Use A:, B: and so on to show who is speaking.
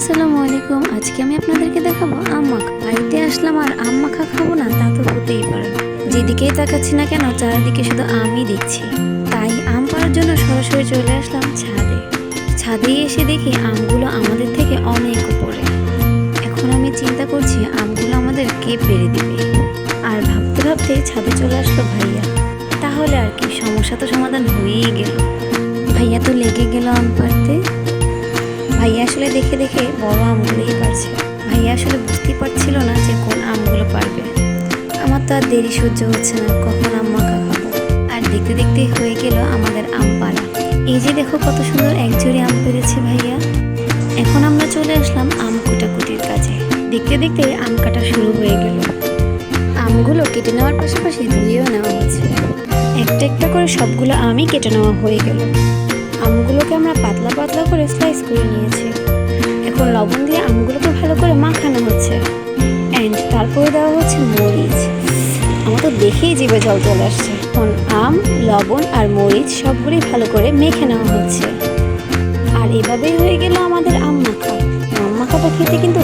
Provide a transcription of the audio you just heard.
A: আসসালামু আলাইকুম। আজকে আমি আপনাদেরকে দেখাবো আম মাখা। বাড়িতে আসলাম আর আম মাখা খাবো না, তা তো হতেই পারে না। যেদিকেই তাকাচ্ছি না কেন চারিদিকে শুধু আমই দেখছি। তাই আম পাড়ার জন্য সরাসরি চলে আসলাম ছাদে। ছাদেই এসে দেখি আমগুলো আমাদের থেকে অনেক উপরে। এখন আমি চিন্তা করছি আমগুলো আমাদের কে পেরে দিবে। আর ভাবতে ভাবতে ছাদে চলে আসলো ভাইয়া। তাহলে আর কি, সমস্যা তো সমাধান হয়েই গেল। ভাইয়া তো লেগে গেল আম পাড়তে। ভাইয়া আসলে দেখে দেখে বড় আমগুলোই পারছে। ভাইয়া আসলে বুঝতেই পারছিল না যে কোন আমগুলো পারবে। আমার তো আর দেরি সহ্য হচ্ছে না, কখন আম মাখা খাবো। আর দেখতে দেখতে হয়ে গেল আমাদের আম পাড়া। এই যে দেখো কত সুন্দর এক ঝুড়ি আম পেরেছে ভাইয়া। এখন আমরা চলে আসলাম আম কুটাকুটির কাজে। দেখতে দেখতে আম কাটা শুরু হয়ে গেল। আমগুলো কেটে নেওয়ার পাশাপাশি ধুয়েও নেওয়া হচ্ছে। একটা একটা করে সবগুলো আমই কেটে নেওয়া হয়ে গেল। আমগুলোকে আমরা পাতলা পাতলা করে স্লাইস করে নিয়েছি। এখন লবণ দিয়ে আমগুলোকে ভালো করে মাখানো হচ্ছে। অ্যান্ড তারপরে দেওয়া হচ্ছে মরিচ। আমার তো দেখেই জিভে জল চলে আসছে। এখন আম, লবণ আর মরিচ সবগুলোই ভালো করে মেখে নেওয়া হচ্ছে। আর এভাবেই হয়ে গেল আমাদের আম মাখা। আম মাখাটা খেতে কিন্তু